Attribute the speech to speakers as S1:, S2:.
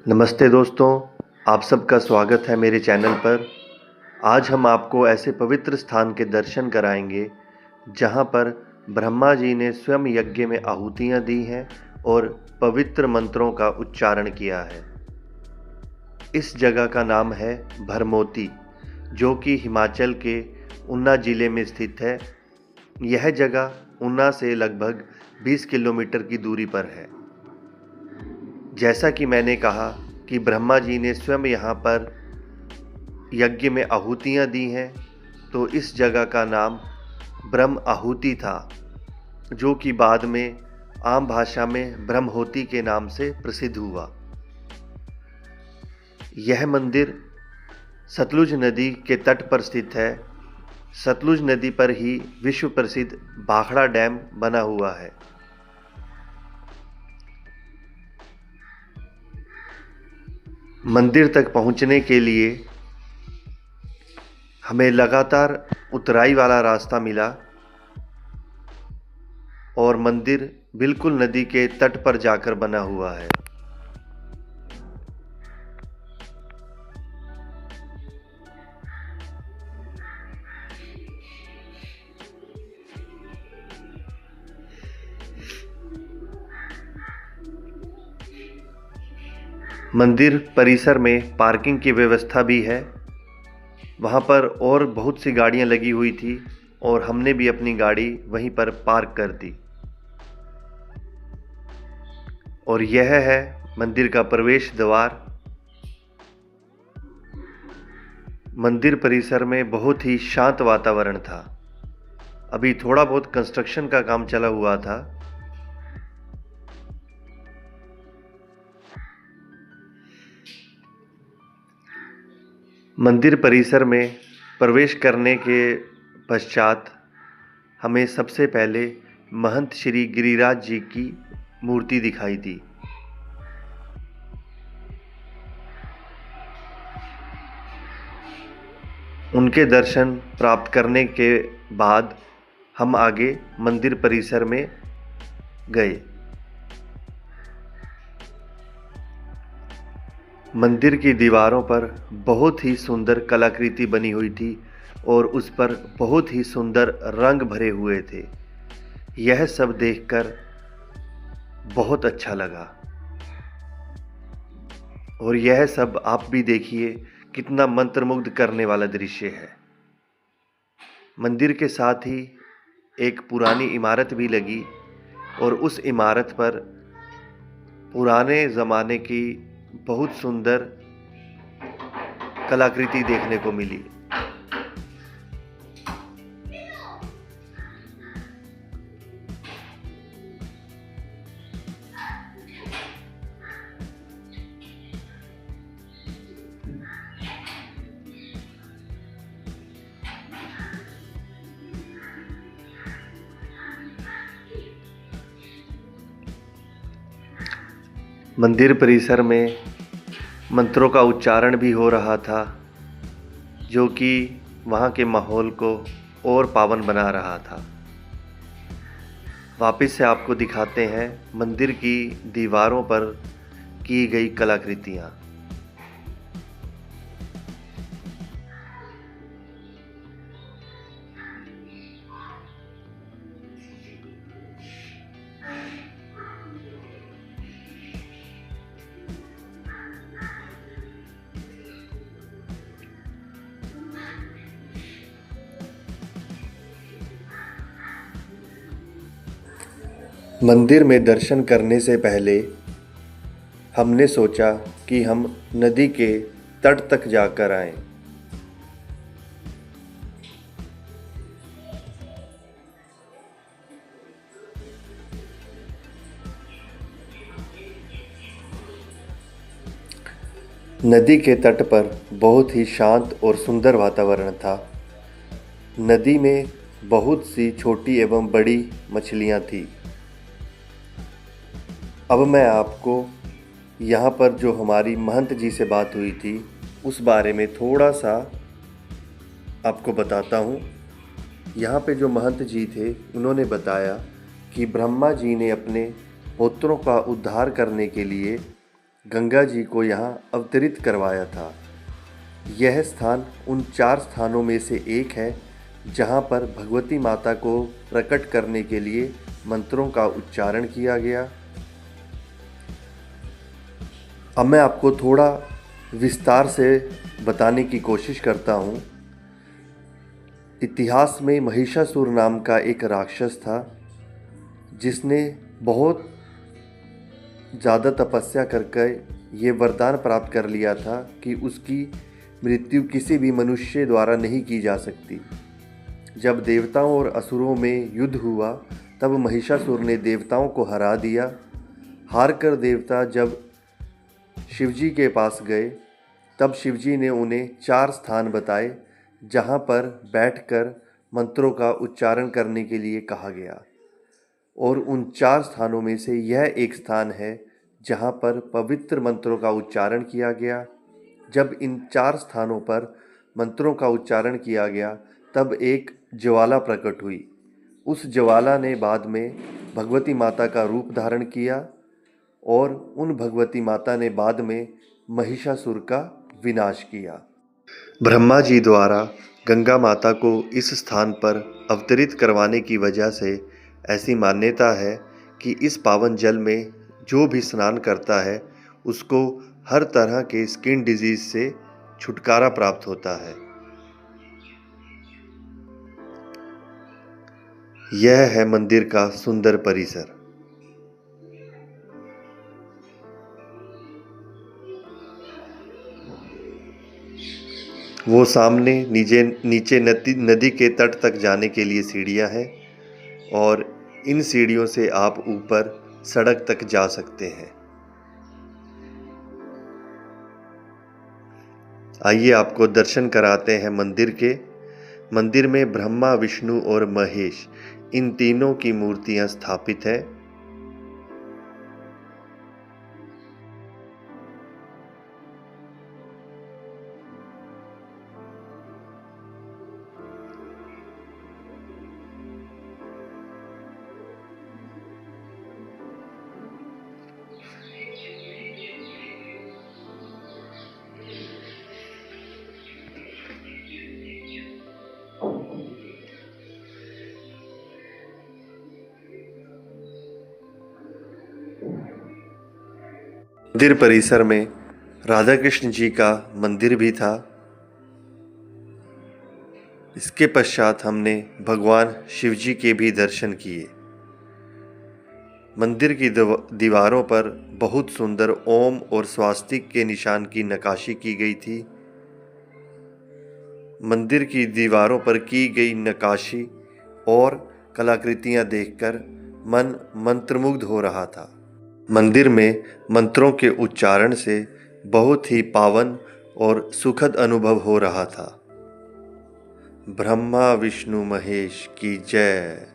S1: नमस्ते दोस्तों, आप सबका स्वागत है मेरे चैनल पर। आज हम आपको ऐसे पवित्र स्थान के दर्शन कराएंगे जहां पर ब्रह्मा जी ने स्वयं यज्ञ में आहुतियां दी हैं और पवित्र मंत्रों का उच्चारण किया है। इस जगह का नाम है भरमोती, जो कि हिमाचल के ऊना ज़िले में स्थित है। यह जगह ऊना से लगभग 20 किलोमीटर की दूरी पर है। जैसा कि मैंने कहा कि ब्रह्मा जी ने स्वयं यहाँ पर यज्ञ में आहुतियाँ दी हैं, तो इस जगह का नाम ब्रह्म आहुति था, जो कि बाद में आम भाषा में ब्रह्महोती के नाम से प्रसिद्ध हुआ। यह मंदिर सतलुज नदी के तट पर स्थित है। सतलुज नदी पर ही विश्व प्रसिद्ध भाखड़ा डैम बना हुआ है। मंदिर तक पहुंचने के लिए हमें लगातार उतराई वाला रास्ता मिला और मंदिर बिल्कुल नदी के तट पर जाकर बना हुआ है। मंदिर परिसर में पार्किंग की व्यवस्था भी है। वहाँ पर और बहुत सी गाड़ियाँ लगी हुई थी और हमने भी अपनी गाड़ी वहीं पर पार्क कर दी। और यह है मंदिर का प्रवेश द्वार। मंदिर परिसर में बहुत ही शांत वातावरण था। अभी थोड़ा बहुत कंस्ट्रक्शन का काम चला हुआ था। मंदिर परिसर में प्रवेश करने के पश्चात हमें सबसे पहले महंत श्री गिरिराज जी की मूर्ति दिखाई दी। उनके दर्शन प्राप्त करने के बाद हम आगे मंदिर परिसर में गए। मंदिर की दीवारों पर बहुत ही सुंदर कलाकृति बनी हुई थी और उस पर बहुत ही सुंदर रंग भरे हुए थे। यह सब देखकर बहुत अच्छा लगा और यह सब आप भी देखिए, कितना मंत्रमुग्ध करने वाला दृश्य है। मंदिर के साथ ही एक पुरानी इमारत भी लगी और उस इमारत पर पुराने ज़माने की बहुत सुंदर कलाकृति देखने को मिली। मंदिर परिसर में मंत्रों का उच्चारण भी हो रहा था, जो कि वहाँ के माहौल को और पावन बना रहा था। वापस से आपको दिखाते हैं मंदिर की दीवारों पर की गई कलाकृतियाँ। मंदिर में दर्शन करने से पहले हमने सोचा कि हम नदी के तट तक जाकर आएं। नदी के तट पर बहुत ही शांत और सुंदर वातावरण था। नदी में बहुत सी छोटी एवं बड़ी मछलियां थी। अब मैं आपको यहाँ पर जो हमारी महंत जी से बात हुई थी उस बारे में थोड़ा सा आपको बताता हूँ। यहाँ पे जो महंत जी थे उन्होंने बताया कि ब्रह्मा जी ने अपने पुत्रों का उद्धार करने के लिए गंगा जी को यहाँ अवतरित करवाया था। यह स्थान उन 4 स्थानों में से एक है जहाँ पर भगवती माता को प्रकट करने के लिए मंत्रों का उच्चारण किया गया। अब मैं आपको थोड़ा विस्तार से बताने की कोशिश करता हूँ। इतिहास में महिषासुर नाम का एक राक्षस था जिसने बहुत ज़्यादा तपस्या करके ये वरदान प्राप्त कर लिया था कि उसकी मृत्यु किसी भी मनुष्य द्वारा नहीं की जा सकती। जब देवताओं और असुरों में युद्ध हुआ तब महिषासुर ने देवताओं को हरा दिया। हार कर देवता जब शिवजी के पास गए तब शिवजी ने उन्हें 4 स्थान बताए जहाँ पर बैठकर मंत्रों का उच्चारण करने के लिए कहा गया, और उन 4 स्थानों में से यह एक स्थान है जहाँ पर पवित्र मंत्रों का उच्चारण किया गया। जब इन 4 स्थानों पर मंत्रों का उच्चारण किया गया तब एक ज्वाला प्रकट हुई। उस ज्वाला ने बाद में भगवती माता का रूप धारण किया और उन भगवती माता ने बाद में महिषासुर का विनाश किया। ब्रह्मा जी द्वारा गंगा माता को इस स्थान पर अवतरित करवाने की वजह से ऐसी मान्यता है कि इस पावन जल में जो भी स्नान करता है उसको हर तरह के स्किन डिजीज से छुटकारा प्राप्त होता है। यह है मंदिर का सुंदर परिसर। वो सामने नीचे नदी के तट तक जाने के लिए सीढ़ियाँ हैं और इन सीढ़ियों से आप ऊपर सड़क तक जा सकते हैं। आइए आपको दर्शन कराते हैं मंदिर के। मंदिर में ब्रह्मा, विष्णु और महेश इन तीनों की मूर्तियां स्थापित हैं। मंदिर परिसर में राधा कृष्ण जी का मंदिर भी था। इसके पश्चात हमने भगवान शिव जी के भी दर्शन किए। मंदिर की दीवारों पर बहुत सुंदर ओम और स्वास्तिक के निशान की नक्काशी की गई थी। मंदिर की दीवारों पर की गई नक्काशी और कलाकृतियां देखकर मन मंत्रमुग्ध हो रहा था। मंदिर में मंत्रों के उच्चारण से बहुत ही पावन और सुखद अनुभव हो रहा था। ब्रह्मा विष्णु महेश की जय।